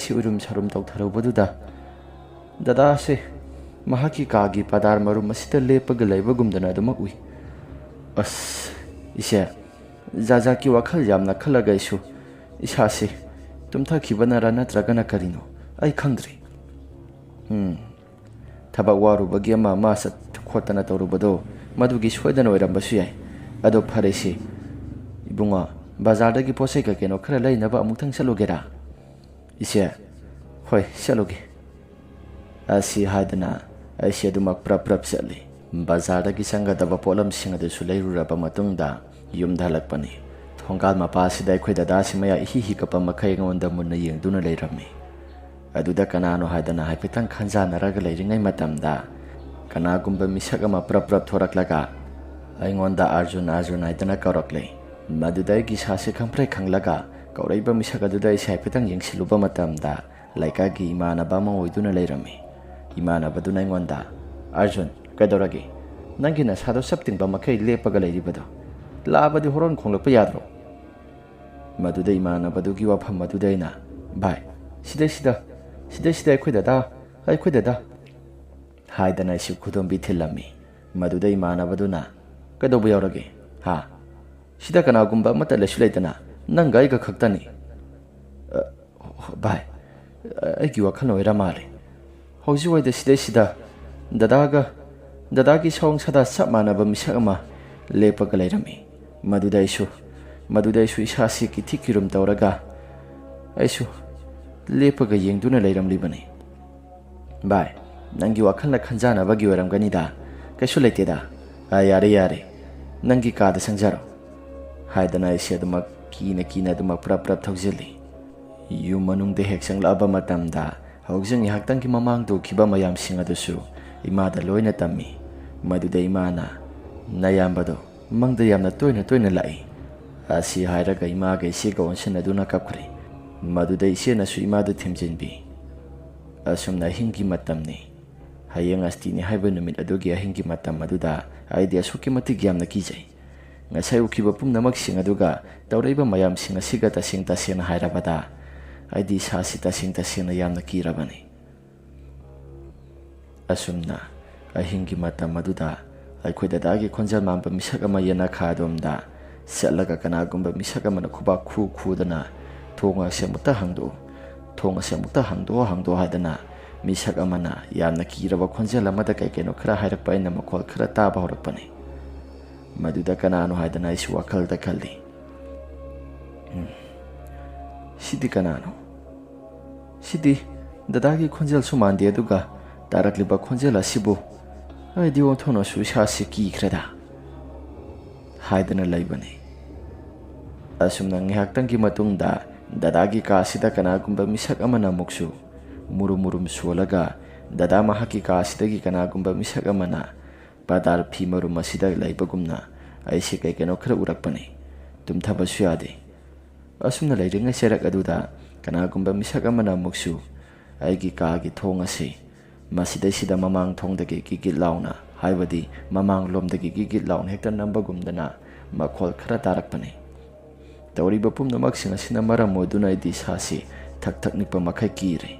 si urum sarum tawtharaubaduda dada se mahaki kagi padar marum masida lepaga laibagumdana adumak ui. Ise jajaki wakhal yamna khalaga isu isase tumthakhibana natragana karino ai khangdri. Thabak warubagi ama masat khotana tawrubado madugi soidana oirambasu yai. Ado pharese ibunga bazardagi posai ka keno khara lainaba amuktang salogera. Ise hoi saloge. Asi haidana aisi adumak prap sali. Bazardagi sangadaba polam singadu sulairuraba matungda yumda halakpani. Thongal mapasida aikhoi dada simaya hi kapa makhai ngonda munna yengduna leirami. Aduda kanano haidana haipetang khanjanaraga leiringai matamda kanagumba misak ama prap thoraklaga aingonda Arjun haidana kaurakle. Madudai gi sase khamprai khanglaga kauraiba misak aduda ise haipetang yengsiluba matamda laikagi imanaba ma oiduna leirami. Imanabaduna aingonda Arjun kaidawrage nangi na sado saptingba makhai lepaga leiribado laabadi horon khonglakpa yadro. Maduda imanabadugi wafam madudaina bhai sida aikhoi dada haidana isi khudombi thilami. Maduda imanabaduna kaidawba yaurage ha sida kanagumba mata lesu leitana nanga aiga khaktani. Bhai aigi wakhal oira male ꯍꯧꯖꯤꯛꯋꯥꯏꯗ ꯁꯤꯗꯩꯁꯤꯗ ꯗꯗꯥꯒꯤ ꯁꯑꯣꯡ ꯁꯥꯗꯥ ꯆꯞ ꯃꯥꯟꯅꯕ ꯃꯤꯁꯛ ꯑꯃ ꯂꯦꯞꯄꯒ ꯂꯩꯔꯝꯃꯤ꯫ ꯃꯗꯨꯗ ꯑꯩꯁꯨ ꯏꯁꯥꯁꯤ ꯀꯤꯊꯤ ꯀꯤꯔꯨꯝ ꯇꯧꯔꯒ ꯑꯩꯁꯨ ꯂꯦꯞꯄꯒ ꯌꯦꯡꯗꯨꯅ ꯂꯩꯔꯝꯂꯤꯕꯅꯤ꯫ ꯚꯥꯏ, ꯅꯪꯒꯤ ꯋꯥꯈꯜꯅ ꯈꯟꯖꯥꯟꯅꯕꯒꯤ ꯑꯣꯏꯔꯝꯒꯅꯤꯗ, ꯀꯩꯁꯨ ꯂꯩꯇꯦꯗ, ꯌꯥꯔꯦ ꯅꯪꯒꯤ ꯀꯥꯗ ꯆꯪꯖꯔꯣ ꯍꯥꯏꯗꯅ ꯑꯩꯁꯦ ꯑꯗꯨꯃꯛ ꯀꯤꯅ ꯑꯗꯨꯃꯛ ꯄ꯭ꯔꯞ ꯊꯧꯖꯤꯜꯂꯤ꯫ ꯌꯨꯝ ꯃꯅꯨꯡꯗ ꯍꯦꯛ ꯆꯪꯂꯛꯑꯕ ꯃꯇꯝꯗ ꯍꯧꯖꯤꯛ ꯉꯥꯏꯍꯥꯛꯇꯪꯒꯤ ꯃꯃꯥꯡꯗ ꯎꯈꯤꯕ ꯃꯌꯥꯝꯁꯤꯡ ꯑꯗꯨꯁꯨ ꯏꯃꯥꯗ ꯂꯣꯏꯅ ꯇꯝꯃꯤ꯫ ꯃꯗꯨꯗ ꯏꯃꯥꯅ "ꯅꯌꯥꯝꯕꯗꯣ ꯃꯪꯗ ꯌꯥꯝꯅ ꯇꯣꯏꯅ ꯂꯥꯛꯏ" ꯑꯁꯤ ꯍꯥꯏꯔꯒ ꯏꯃꯥꯒ ꯏꯆꯦꯒ ꯑꯣꯟꯁꯤꯟꯅꯗꯨꯅ ꯀꯞꯈ꯭ꯔꯦ꯫ ꯃꯗꯨꯗ ꯏꯆꯦꯅꯁꯨ ꯏꯃꯥꯗꯨ ꯊꯦꯝꯖꯤꯟꯕꯤ꯫ ꯑꯁꯨꯝꯅ ꯑꯍꯤꯡꯒꯤ ꯃꯇꯝꯅꯤ꯫ ꯍꯌꯦꯡ ꯑꯁꯇꯤꯅꯤ ꯍꯥꯏꯕ ꯅꯨꯃꯤꯠ ꯑꯗꯨꯒꯤ ꯑꯍꯤꯡꯒꯤ ꯃꯇꯝ ꯑꯗꯨꯗ ꯑꯩꯗꯤ ꯑꯁꯨꯛꯀꯤ ꯃꯇꯤꯛ ꯌꯥꯝꯅ ꯀꯤꯖꯩ꯫ ꯉꯁꯥꯏ ꯎꯈꯤꯕ ꯄꯨꯝꯅꯃꯛꯁꯤꯡ ꯑꯗꯨꯒ ꯇꯧꯔꯛꯏꯕ ꯃꯌꯥꯝꯁꯤꯡ ꯑꯁꯤꯒ ꯇꯁꯦꯡꯅ ꯍꯥꯏꯔꯕꯗ ꯑꯩꯗꯤ ꯏꯁꯥꯁꯤ ꯇꯁꯦꯡꯅ ꯌꯥꯝꯅ ꯀꯤꯔꯕꯅꯤ꯫ ꯑꯁꯨꯝꯅ ꯑꯍꯤꯡꯒꯤ ꯃꯇꯝ ꯑꯗꯨꯗ ꯑꯩꯈꯣꯏ ꯗꯗꯥꯒꯤ ꯈꯣꯟꯖꯦꯜ ꯃꯥꯟꯕ ꯃꯤꯁꯛ ꯑꯃ ꯌꯦꯅꯈꯥ ꯑꯗꯣꯝꯗ ꯆꯠꯂꯒ ꯀꯅꯥꯒꯨꯝꯕ ꯃꯤꯁꯛ ꯑꯃꯅ ꯈꯨꯕꯥꯛ ꯈꯨꯗꯅ "ꯊꯣꯡ ꯑꯁꯤ ꯑꯃꯨꯛꯇ ꯍꯥꯡꯗꯣꯛꯑꯣ" ꯍꯥꯏꯗꯅ ꯃꯤꯁꯛ ꯑꯃꯅ ꯌꯥꯝꯅ ꯀꯤꯔꯕ ꯈꯣꯟꯖꯦꯜ ꯑꯃꯗ ꯀꯩꯅꯣ ꯈꯔ ꯍꯥꯏꯔꯛꯄ ꯑꯩꯅ ꯃꯈꯣꯜ ꯈꯔ ꯇꯥꯕ ꯍꯧꯔꯛꯄꯅꯤ꯫ ꯃꯗꯨꯗ ꯀꯅꯥꯅꯣ ꯍꯥꯏꯗꯅ ꯑꯩꯁꯨ ꯋꯥꯈꯜꯗ ꯈꯜꯂꯤ, ꯁꯤꯗꯤ ꯀꯅꯥꯅꯣ? ꯁꯤꯗꯤ ꯗꯗꯥꯒꯤ ꯈꯣꯟꯖꯦꯜꯁꯨ ꯃꯥꯟꯗꯦ, ꯑꯗꯨꯒ ꯇꯥꯔꯛꯂꯤꯕ ꯈꯣꯟꯖꯦꯜ ꯑꯁꯤꯕꯨ ꯑꯩꯗꯤ ꯑꯣꯟꯊꯣꯛꯅꯁꯨ ꯏꯁꯥꯁꯤ ꯀꯤꯈ꯭ꯔꯦꯗ ꯍꯥꯏꯗꯅ ꯂꯩꯕꯅꯤ꯫ ꯑꯁꯨꯝꯅ ꯉꯥꯏꯍꯥꯛꯇꯪꯒꯤ ꯃꯇꯨꯡꯗ ꯗꯗꯥꯒꯤ ꯀꯥꯁꯤꯗ ꯀꯅꯥꯒꯨꯝꯕ ꯃꯤꯁꯛ ꯑꯃꯅ ꯑꯃꯨꯛꯁꯨ ꯃꯨꯔꯨꯝ ꯁꯣꯜꯂꯒ ꯗꯗꯥ ꯃꯍꯥꯛꯀꯤ ꯀꯥꯁꯤꯗꯒꯤ ꯀꯅꯥꯒꯨꯝꯕ ꯃꯤꯁꯛ ꯑꯃꯅ ꯄꯥꯗꯥꯔ ꯐꯤ ꯃꯔꯨꯝ ꯑꯁꯤꯗ ꯂꯩꯕꯒꯨꯝꯅ ꯑꯩꯁꯤ ꯀꯩꯅꯣ ꯈꯔ ꯎꯔꯛꯄꯅꯤ꯫ ꯇꯨꯝꯊꯕꯁꯨ ꯌꯥꯗꯦ꯫ ꯑꯁꯨꯝꯅ ꯂꯩꯔꯤꯉꯩ ꯆꯩꯔꯛ ꯑꯗꯨꯗ ꯀꯅꯥꯒꯨꯝꯕ ꯃꯤꯁꯛ ꯑꯃꯅ ꯑꯃꯨꯛꯁꯨ ꯑꯩꯒꯤ ꯀꯥꯒꯤ ꯊꯣꯡ ꯑꯁꯤ ꯃꯁꯤꯗꯩꯁꯤꯗ ꯃꯃꯥꯡ ꯊꯣꯡꯗꯒꯤ ꯒꯤꯒꯤꯠ ꯂꯥꯎꯅ, ꯍꯥꯏꯕꯗꯤ ꯃꯃꯥꯡꯂꯣꯝꯗꯒꯤ ꯒꯤꯒꯤꯠ ꯂꯥꯎꯅ ꯍꯦꯛꯇ ꯅꯝꯕꯒꯨꯝꯗꯅ ꯃꯈꯣꯜ ꯈꯔ ꯇꯥꯔꯛꯄꯅꯤ꯫ ꯇꯧꯔꯤꯕ ꯄꯨꯝꯅꯃꯛꯁꯤꯡ ꯑꯁꯤꯅ ꯃꯔꯝ ꯑꯣꯏꯗꯨꯅ ꯑꯩꯗꯤ ꯏꯁꯥꯁꯤ ꯊꯛ ꯅꯤꯛꯄ ꯃꯈꯩ ꯀꯤꯔꯤ꯫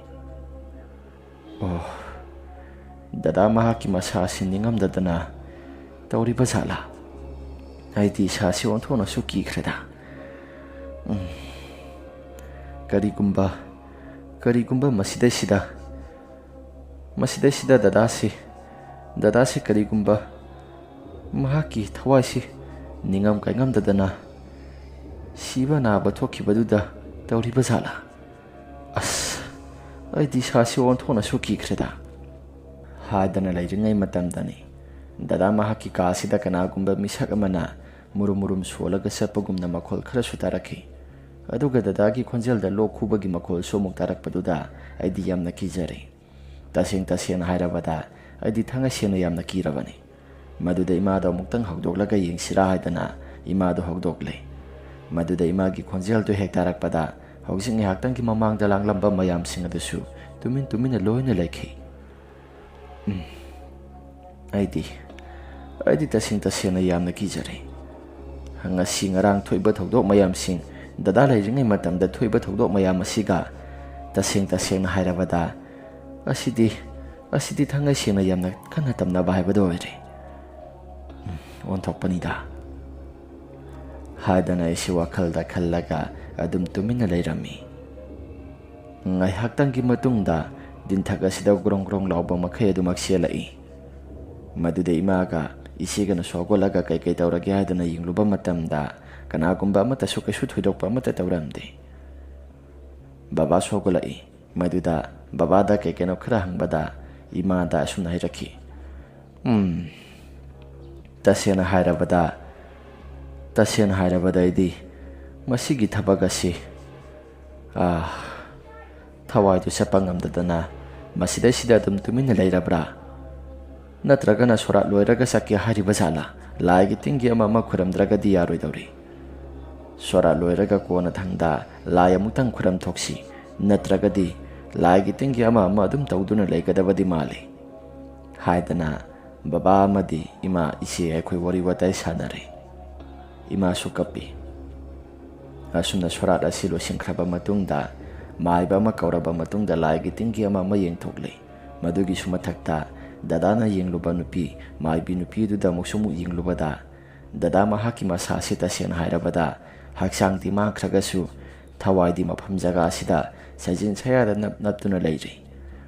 ꯗꯗꯥ ꯃꯍꯥꯛꯀꯤ ꯃꯁꯥ ꯑꯁꯤ ꯅꯤꯡꯉꯝꯗꯗꯅ ꯇꯧꯔꯤꯕ ꯖꯥꯠꯂꯥ? ꯑꯩꯗꯤ ꯏꯁꯥꯁꯤ ꯑꯣꯟꯊꯣꯛꯅꯁꯨ ꯀꯤꯈ꯭ꯔꯦꯗ꯫ ꯀꯔꯤꯒꯨꯝꯕ ꯃꯁꯤꯗꯩꯁꯤꯗ ꯗꯗꯥꯁꯤ ꯀꯔꯤꯒꯨꯝꯕ ꯃꯍꯥꯛꯀꯤ ꯊꯋꯥꯏꯁꯤ ꯅꯤꯡꯉꯝ ꯀꯥꯏꯉꯝꯗꯗꯅ ꯁꯤꯕ ꯅꯥꯕ ꯊꯣꯛꯈꯤꯕꯗꯨꯗ ꯇꯧꯔꯤꯕ ꯖꯥꯠꯂꯥ? ꯑꯩꯗꯤ ꯏꯁꯥꯁꯤ ꯑꯣꯟꯊꯣꯛꯅꯁꯨ ꯀꯤꯈ꯭ꯔꯦꯗ ꯍꯥꯏꯗꯅ ꯂꯩꯔꯤꯉꯩ ꯃꯇꯝꯗꯅꯤ ꯗꯗꯥ ꯃꯍꯥꯛꯀꯤ ꯀꯥꯁꯤꯗ ꯀꯅꯥꯒꯨꯝꯕ ꯃꯤꯁꯛ ꯑꯃꯅ ꯃꯨꯔꯨꯝ ꯁꯣꯜꯂꯒ ꯆꯠꯄꯒꯨꯝꯅ ꯃꯈꯣꯜ ꯈꯔꯁꯨ ꯇꯥꯔꯛꯈꯤ꯫ ꯑꯗꯨꯒ ꯗꯗꯥꯒꯤ ꯈꯣꯟꯖꯦꯜꯗ ꯂꯣꯛ ꯈꯨꯕꯒꯤ ꯃꯈꯣꯜꯁꯨ ꯑꯃꯨꯛ ꯇꯥꯔꯛꯄꯗꯨꯗ ꯑꯩꯗꯤ ꯌꯥꯝꯅ ꯀꯤꯖꯔꯦ꯫ ꯇꯁꯦꯡꯅ ꯍꯥꯏꯔꯕꯗ ꯑꯩꯗꯤ ꯊꯉꯩꯁꯦꯡꯅ ꯌꯥꯝꯅ ꯀꯤꯔꯕꯅꯤ꯫ ꯃꯗꯨꯗ ꯏꯃꯥꯗꯣ ꯑꯃꯨꯛꯇꯪ ꯍꯧꯗꯣꯛꯂꯒ ꯌꯦꯡꯁꯤꯔꯥ ꯍꯥꯏꯗꯅ ꯏꯃꯥꯗꯣ ꯍꯧꯗꯣꯛꯂꯦ꯫ ꯃꯗꯨꯗ ꯏꯃꯥꯒꯤ ꯈꯣꯟꯖꯦꯜꯗꯨ ꯍꯦꯛ ꯇꯥꯔꯛꯄꯗ ꯍꯧꯖꯤꯛ ꯉꯥꯏꯍꯥꯛꯇꯪꯒꯤ ꯃꯃꯥꯡꯗ ꯂꯥꯡꯂꯝꯕ ꯃꯌꯥꯝꯁꯤꯡ ꯑꯗꯨꯁꯨ ꯇꯨꯃꯤꯟꯅ ꯂꯣꯏꯅ ꯂꯩꯈꯤ꯫ ꯑꯩꯗꯤ ꯇꯁꯦꯡꯅ ꯌꯥꯝꯅ ꯀꯤꯖꯔꯦ꯫ ꯉꯁꯤ ꯉꯔꯥꯡ ꯊꯣꯛꯏꯕ ꯊꯧꯗꯣꯛ ꯃꯌꯥꯝꯁꯤꯡ, ꯗꯗꯥ ꯂꯩꯔꯤꯉꯩ ꯃꯇꯝꯗ ꯊꯣꯛꯏꯕ ꯊꯧꯗꯣꯛ ꯃꯌꯥꯝ ꯑꯁꯤꯒ ꯇꯁꯦꯡꯅ ꯍꯥꯏꯔꯕꯗ ꯑꯁꯤꯗꯤ ꯊꯉꯩꯁꯦꯡꯅ ꯌꯥꯝꯅ ꯀꯟꯅ ꯇꯝꯅꯕ ꯍꯥꯏꯕꯗꯨ ꯑꯣꯏꯔꯦ꯫ ꯑꯣꯟꯊꯣꯛꯄꯅꯤꯗ ꯍꯥꯏꯗꯅ ꯑꯩꯁꯤ ꯋꯥꯈꯜꯗ ꯈꯜꯂꯒ ꯑꯗꯨꯝ ꯇꯨꯃꯤꯟꯅ ꯂꯩꯔꯝꯃꯤ꯫ ꯉꯥꯏꯍꯥꯛꯇꯪꯒꯤ ꯃꯇꯨꯡꯗ ꯗꯤꯟꯊꯛ ꯑꯁꯤꯗ ꯒ꯭ꯔꯣꯡ ꯂꯥꯎꯕ ꯃꯈꯩ ꯑꯗꯨꯃꯛ ꯆꯦꯜꯂꯛꯏ꯫ ꯃꯗꯨꯗ ꯏꯃꯥꯒ ꯏꯆꯦꯒꯅꯁꯨ ꯍꯧꯒꯠꯂꯒ ꯀꯩ ꯇꯧꯔꯒꯦ ꯍꯥꯏꯗꯅ ꯌꯦꯡꯂꯨꯕ ꯃꯇꯝꯗ ꯀꯅꯥꯒꯨꯝꯕ ꯑꯃꯠꯇꯁꯨ ꯀꯩꯁꯨ ꯊꯣꯏꯗꯣꯛꯄ ꯑꯃꯠꯇ ꯇꯧꯔꯝꯗꯦ꯫ ꯕꯕꯥꯁꯨ ꯍꯧꯒꯠꯂꯛꯏ꯫ ꯃꯗꯨꯗ ꯕꯕꯥꯗ ꯀꯩꯅꯣ ꯈꯔ ꯍꯪꯕꯗ ꯏꯃꯥꯗ ꯑꯁꯨꯝꯅ ꯍꯥꯏꯔꯛꯈꯤ, ꯇꯁꯦꯡꯅ ꯍꯥꯏꯔꯕꯗ ꯑꯩꯗꯤ ꯃꯁꯤꯒꯤ ꯊꯕꯛ ꯑꯁꯤ ꯊꯋꯥꯏꯗꯨ ꯆꯠꯄ ꯉꯝꯗꯗꯅ ꯃꯁꯤꯗꯩꯁꯤꯗ ꯑꯗꯨꯝ ꯇꯨꯃꯤꯟꯅ ꯂꯩꯔꯕ꯭ꯔꯥ? ꯅꯠꯇ꯭ꯔꯒꯅ ꯁꯣꯔꯥꯠ ꯂꯣꯏꯔꯒ ꯆꯠꯀꯦ ꯍꯥꯏꯔꯤꯕ ꯖꯥꯠꯂꯥ? ꯂꯥꯏꯒꯤ ꯇꯤꯟꯒꯤ ꯑꯃ ꯈꯨꯔꯝꯗ꯭ꯔꯒꯗꯤ ꯌꯥꯔꯣꯏꯗꯧꯔꯤ꯫ ꯁꯣꯔꯥꯠ ꯂꯣꯏꯔꯒ ꯀꯣꯟꯅ ꯊꯪꯗ ꯂꯥꯏ ꯑꯃꯨꯛꯇꯪ ꯈꯨꯔꯝꯊꯣꯛꯁꯤ, ꯅꯠꯇ꯭ꯔꯒꯗꯤ ꯂꯥꯏꯒꯤ ꯇꯤꯟꯒꯤ ꯑꯃ ꯑꯗꯨꯝ ꯇꯧꯗꯨꯅ ꯂꯩꯒꯗꯕꯗꯤ ꯃꯥꯜꯂꯤ ꯍꯥꯏꯗꯅ ꯕꯕꯥ ꯑꯃꯗꯤ ꯏꯃꯥ, ꯏꯆꯦ ꯑꯩꯈꯣꯏ ꯋꯥꯔꯤ ꯋꯥꯇꯥꯏ ꯁꯥꯟꯅꯔꯦ꯫ ꯏꯃꯥꯁꯨ ꯀꯞꯄꯤ꯫ ꯑꯁꯨꯝꯅ ꯁꯣꯔꯥꯠ ꯑꯁꯤ ꯂꯣꯏꯁꯤꯟꯈ꯭ꯔꯕ ꯃꯇꯨꯡꯗ ꯃꯥꯏꯕ ꯑꯃ ꯀꯧꯔꯕ ꯃꯇꯨꯡꯗ ꯂꯥꯏꯒꯤ ꯇꯤꯟꯒꯤ ꯑꯃ ꯌꯦꯡꯊꯣꯛꯂꯦ꯫ ꯃꯗꯨꯒꯤꯁꯨ ꯃꯊꯛꯇ ꯗꯗꯥꯅ ꯌꯦꯡꯂꯨꯕ ꯅꯨꯄꯤ, ꯃꯥꯏꯕꯤ ꯅꯨꯄꯤꯗꯨꯗ ꯑꯃꯨꯛ ꯌꯦꯡꯂꯨꯕꯗ ꯗꯗꯥ ꯃꯍꯥꯛꯀꯤ ꯃꯁꯥꯁꯤ ꯇꯁꯦꯡꯅ ꯍꯥꯏꯔꯕꯗ ꯍꯛꯆꯥꯡꯗꯤ ꯃꯥꯡꯈ꯭ꯔꯒꯁꯨ ꯊꯋꯥꯏꯗꯤ ꯃꯐꯝ ꯖꯒꯥ ꯑꯁꯤꯗ ꯁꯩꯖꯤꯟ ꯁꯌꯥꯗ ꯅꯞꯇꯨꯅ ꯂꯩꯔꯤ꯫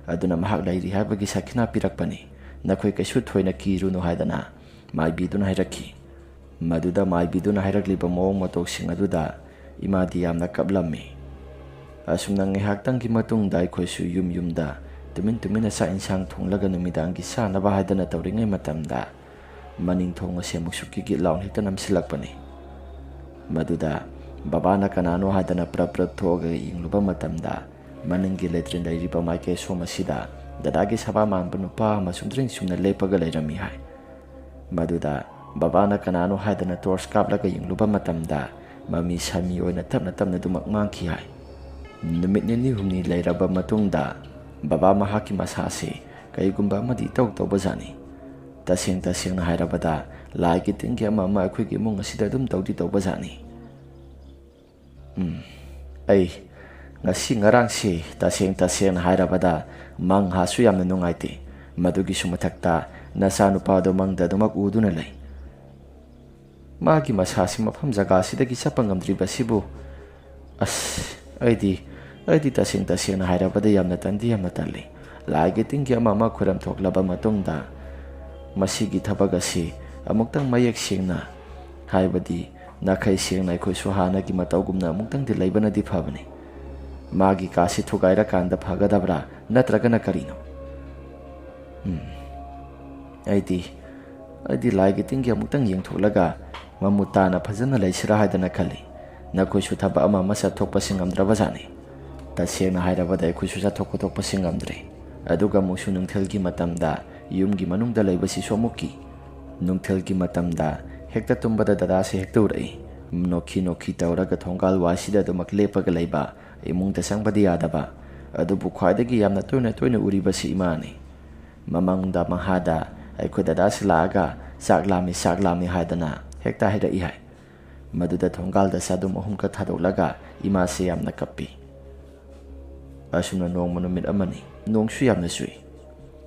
aduna mahak lairi haibagi sakhina pirakpani nakhoi kaisu thoina kiruno haidana maibiduna hairakhi maduda maibiduna hairakliba mawong matosing aduda imadi yamna kaplammi asumna ngihaktangi matungda aikhoisu yumda tumin sa insang thonglaga numidangi sanaba haidana tawringai matamda maning thonga semuksuki gi lawn hita namsilakpani maduda babana kanano haidana prap thoga ingluba matamda maningi letrin dairiba maike somasida dadagi saba manba nupa masundring sumna lepaga leirami hai maduda babana kanano haidana torch kaplaga ingluba matamda mami sami oina tapna dumak mangki hai numit ni humni leiraba matungda baba mahaki masasi kaigumba madi tawba jani tasing na hairabada lai ki tingki ama akhoi gi mung asida dum tawba jani ai ngasi ngarang si tasing na hairabada mang ha su yamna nungaiti madugi sumathakta nasa nupa do mangda dumak uduna lei magi masasi mafam jaga sidagi chapangamdri basibu aidi tasing na hairabada yamna tandi yamna talli lai ki tingki ama khuram thoklaba matungda masigi thabagasi amuktang mayek singna haibadi nakhai singna khoi suhana gi matawgumna amuktang di laibana di phabani magi kasi thugaira kanda phagadabra natragana karino aidi laigi tingi amuktang yengtholaga mamutana phajana leisira haidana khali nakhoi su thaba ama masa thokpa singamdraba jani tasena hairabada khoi su thokpa singamdre aduga musu nungthelgi matamda yumgi manungda laibasi somuki nungthelgi matamda hekta tumbada dada se hekta urai nokhi tawraga thongal wasida dumak lepaga laiba imungda sangbadi yadaba adubu khwaidagi yamna toina uribasi imani mamangda mahada aikho dada silaga saklami haidana hekta haida ihai maduda thongalda sadum ahumka thadolaga ima se yamna kappi asumna nong manumit amani nongsu yamna sui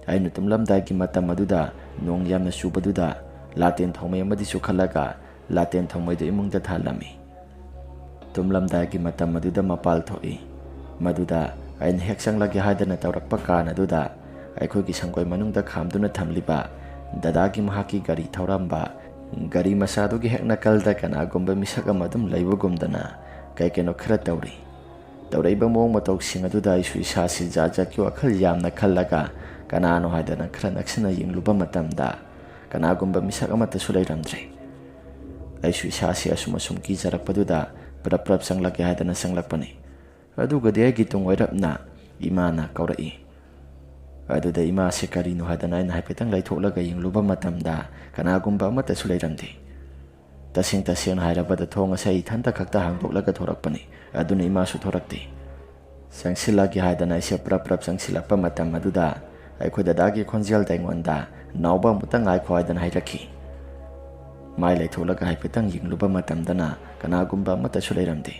ainu tumlamdagi matam aduda nong yamna subaduda laten thongmai amadi sukhalaga laten thongmai do imungda thalami tumlamdagi matam aduda mapal thoi maduda ain heksang lagi haidana tawrakpa kana aduda aikhoi gi sangkoi manungda khamduna thamliba dadagi mahaki gari thoramba gari masadu gi hekna kalda kana gomba misaka madum laibagumdana kaikeno khara tawreiba mong matok sing aduda isu isasi jaja kyo akhal yamna khallaga kanano haidana khara naksina yingluba matamda kanagumba misaka mata sulairamdre aisu isasi asum ki jarakpaduda prap sanglaki haidana sanglakpani aduga de gi tungwairapna imana kaurai aduda ima se karino haidana ina haipetang laitholaga yingluba matamda kanagumba mata sulairamde tasing hairabada thonga sai thanta khakta hangdoklaga thorakpani aduna ima su thorakte sangsilagi haidana ise prap sangsilakpa matam aduda aikho dadagi khonjal daingonda nauba mutang aikho haidana hairakhi mai laitholaga haipetang yingluba matamdana kanagumba mata sulairamde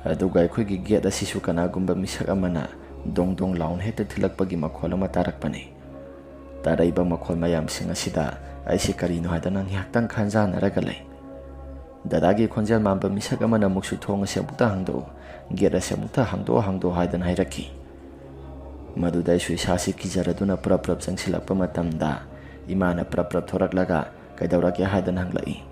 aduga aikho gi get asisu kanagumba misak amana dong laun heta thilakpagi makhol ama tarakpani taraiba makhol mayam sing asida aisi karino haidana ngihaktang khanja naraga lei dadagi khonjal mamba misak amana muksu thonga se mukta hangdo gera se mukta hangdo haidana hairakhi maduda isu isasi kijaraduna prap sangsilakpa matamda imana prap thoraklaga kaidawraki haidana hanglai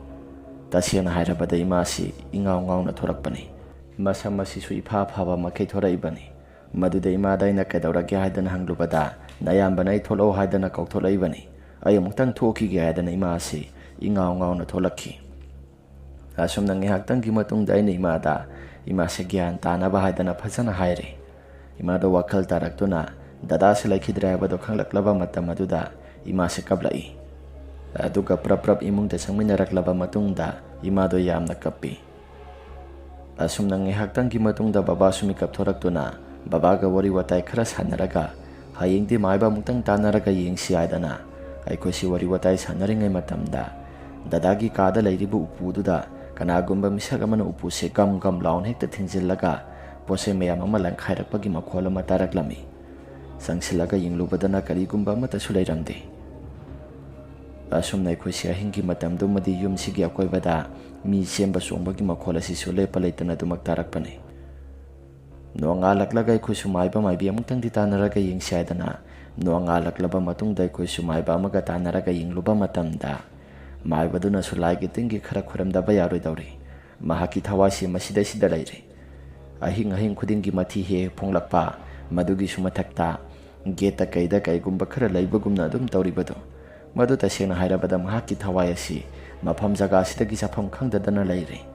tasena hairabada imasi ingawna thorakpani masamasi su ipha phaba makai thoraibani maduda imada ina kaidawraki haidana hanglubada nayambana itholau haidana kautholai ayamutang thoki ge haidana imasi ingawna tholakhi asumna ngihaktangi matungda ina imase gyan tanaba haidana phajana haire imada wakal taraktuna dada se laikhidra habado khanglaklaba matam aduda imase kablai aduga prap imungda sangminaraklaba matungda imado yamna kappi asumna ngihaktangi matungda baba sumi kapthoraktuna babaga wari watai khara sanaraga hayengdi maiba mutang tanaraga yengsi haidana aikosi wari watai sanaringai matamda dadagi kada lairibu upududa kanagumba misak amana upuse gam laun hekta thingjillaga pose meyam ama langkhairakpagi makhol ama taraklami sangsilaga yinglubadana karigumba amata sulairamde asumna aikosi ahingi matamdumadi yumsigi akoibada mi semba songbagi makhol asi sule palaitana dumak tarakpani ꯅꯣꯡꯉꯥꯜꯂꯛꯂꯒ ꯑꯩꯈꯣꯏꯁꯨ ꯃꯥꯏꯕ ꯃꯥꯏꯕꯤ ꯑꯃꯨꯛꯇꯪꯗꯤ ꯇꯥꯟꯅꯔꯒ ꯌꯦꯡꯁꯤ ꯍꯥꯏꯗꯅ ꯅꯣꯡꯉꯥꯜꯂꯛꯂꯕ ꯃꯇꯨꯡꯗ ꯑꯩꯈꯣꯏꯁꯨ ꯃꯥꯏꯕ ꯑꯃꯒ ꯇꯥꯟꯅꯔꯒ ꯌꯦꯡꯂꯨꯕ ꯃꯇꯝꯗ ꯃꯥꯏꯕꯗꯨꯅꯁꯨ ꯂꯥꯏꯒꯤ ꯇꯤꯟꯒꯤ ꯈꯔ ꯈꯨꯔꯝꯗꯕ ꯌꯥꯔꯣꯏꯗꯧꯔꯤ, ꯃꯍꯥꯛꯀꯤ ꯊꯋꯥꯏꯁꯤ ꯃꯁꯤꯗꯩꯁꯤꯗ ꯂꯩꯔꯤ꯫ ꯑꯍꯤꯡ ꯈꯨꯗꯤꯡꯒꯤ ꯃꯊꯤ ꯍꯦꯛ ꯐꯣꯡꯂꯛꯄ, ꯃꯗꯨꯒꯤꯁꯨ ꯃꯊꯛꯇ ꯒꯦꯠꯇ ꯀꯩꯗ ꯀꯩꯒꯨꯝꯕ ꯈꯔ ꯂꯩꯕꯒꯨꯝꯅ ꯑꯗꯨꯝ ꯇꯧꯔꯤꯕꯗꯣ, ꯃꯗꯨ ꯇꯁꯦꯡꯅ ꯍꯥꯏꯔꯕꯗ ꯃꯍꯥꯛꯀꯤ ꯊꯋꯥꯏ ꯑꯁꯤ ꯃꯐꯝ ꯖꯒꯥꯁꯤꯗꯒꯤ ꯆꯠꯐꯝ ꯈꯪꯗꯗꯅ ꯂꯩꯔꯤ꯫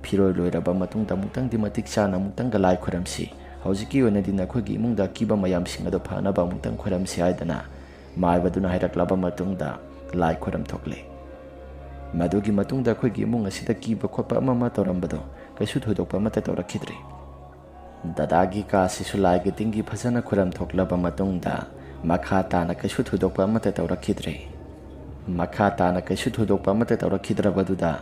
ꯐꯤꯔꯣꯏ ꯂꯣꯏꯔꯕ ꯃꯇꯨꯡꯗ ꯑꯃꯨꯛꯇꯪꯗꯤ ꯃꯇꯤꯛ ꯆꯥꯅ ꯑꯃꯨꯛꯇꯪꯒ ꯂꯥꯏ ꯈꯨꯔꯝꯁꯤ, ꯍꯧꯖꯤꯛꯀꯤ ꯑꯣꯏꯅꯗꯤ ꯅꯈꯣꯏꯒꯤ ꯏꯃꯨꯡꯗ ꯑꯀꯤꯕ ꯃꯌꯥꯝꯁꯤꯡ ꯑꯗꯨ ꯐꯅꯕ ꯑꯃꯨꯛꯇꯪ ꯈꯨꯔꯝꯁꯤ ꯍꯥꯏꯗꯅ ꯃꯥꯏꯕꯗꯨꯅ ꯍꯥꯏꯔꯛꯂꯕ ꯃꯇꯨꯡꯗ ꯂꯥꯏ ꯈꯨꯔꯝ ꯊꯣꯛꯂꯦ꯫ ꯃꯗꯨꯒꯤ ꯃꯇꯨꯡꯗ ꯑꯩꯈꯣꯏꯒꯤ ꯏꯃꯨꯡ ꯑꯁꯤꯗ ꯀꯤꯕ ꯈꯣꯠꯄ ꯑꯃ ꯇꯧꯔꯝꯕꯗꯣ ꯀꯩꯁꯨ ꯊꯣꯏꯗꯣꯛꯄ ꯑꯃꯠꯇ ꯇꯧꯔꯛꯈꯤꯗ꯭ꯔꯦ꯫ ꯗꯗꯥꯒꯤ ꯀꯥꯁꯤꯁꯨ ꯂꯥꯏꯒꯤ ꯇꯤꯟꯒꯤ ꯐꯖꯅ ꯈꯨꯔꯝ ꯊꯣꯛꯂꯕ ꯃꯇꯨꯡꯗ ꯃꯈꯥ ꯇꯥꯅ ꯀꯩꯁꯨ ꯊꯣꯏꯗꯣꯛꯄ ꯑꯃꯠꯇ ꯇꯧꯔꯛꯈꯤꯗ꯭ꯔꯦ꯫ ꯃꯈꯥ ꯇꯥꯅ ꯀꯩꯁꯨ ꯊꯣꯏꯗꯣꯛꯄ ꯑꯃꯠꯇ ꯇꯧꯔꯛꯈꯤꯗ꯭ꯔꯕꯗꯨꯗ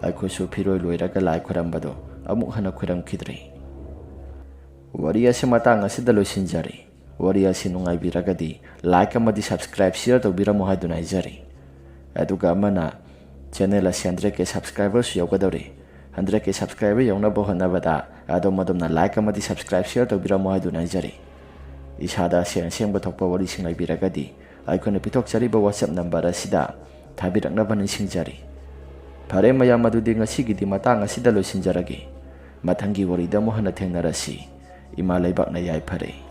ꯑꯩꯈꯣꯏꯁꯨ ꯐꯤꯔꯣꯏ ꯂꯣꯏꯔꯒ ꯂꯥꯏ ꯈꯨꯔꯝꯕꯗꯣ ꯑꯃꯨꯛ ꯍꯟꯅ ꯈꯨꯔꯝꯈꯤꯗ꯭ꯔꯦ꯫ ꯋꯥꯔꯤ ꯑꯁꯤ ꯃꯇꯥꯡ ꯑꯁꯤꯗ ꯂꯣꯏꯁꯤꯟꯖꯔꯤ꯫ ꯋꯥꯔꯤ ꯑꯁꯤ ꯅꯨꯡꯉꯥꯏꯕꯤꯔꯒꯗꯤ ꯂꯥꯏꯛ ꯑꯃꯗꯤ ꯁꯕꯁꯀ꯭ꯔꯥꯏꯕ ꯁꯤꯌꯔ ꯇꯧꯕꯤꯔꯝꯃꯣ ꯍꯥꯏꯗꯨꯅ ꯍꯥꯏꯖꯔꯤ꯫ ꯑꯗꯨꯒ ꯑꯃꯅ ꯆꯦꯅꯦꯜ ꯑꯁꯤ 100K ꯁꯕꯁꯀ꯭ꯔꯥꯏꯕꯔꯁꯨ ꯌꯧꯒꯗꯧꯔꯤ꯫ 100K ꯁꯕꯁꯀ꯭ꯔꯥꯏꯕꯔ ꯌꯧꯅꯕ ꯍꯣꯠꯅꯕꯗ ꯑꯗꯣꯝꯅ ꯂꯥꯏꯛ ꯑꯃꯗꯤ ꯁꯕꯁꯀ꯭ꯔꯥꯏꯕ ꯁꯤꯌꯔ ꯇꯧꯕꯤꯔꯝꯃꯣ ꯍꯥꯏꯗꯨꯅ ꯍꯥꯏꯖꯔꯤ꯫ ꯏꯁꯥꯗ ꯑꯁꯦꯡꯕ ꯊꯣꯛꯄ ꯋꯥꯔꯤꯁꯤꯡ ꯂꯩꯕꯤꯔꯒꯗꯤ ꯑꯩꯈꯣꯏꯅ ꯄꯤꯊꯣꯛꯆꯔꯤꯕ WhatsApp ꯅꯝꯕꯔ ꯑꯁꯤꯗ ꯊꯥꯕꯤꯔꯛꯅꯕ ꯅꯤꯡꯁꯤꯡꯖꯔꯤ꯫ ꯐꯔꯦ ꯃꯌꯥꯝ, ꯑꯗꯨꯗꯤ ꯉꯁꯤꯒꯤꯗꯤ ꯃꯇꯥꯡ ꯑꯁꯤꯗ ꯂꯣꯏꯁꯤꯟꯖꯔꯒꯦ꯫ ꯃꯊꯪꯒꯤ ꯋꯥꯔꯤꯗ ꯑꯃꯨꯛ ꯍꯟꯅ ꯊꯦꯡꯅꯔꯁꯤ꯫ ꯏꯃꯥ ꯂꯩꯕꯥꯛꯅ ꯌꯥꯏꯐꯔꯦ꯫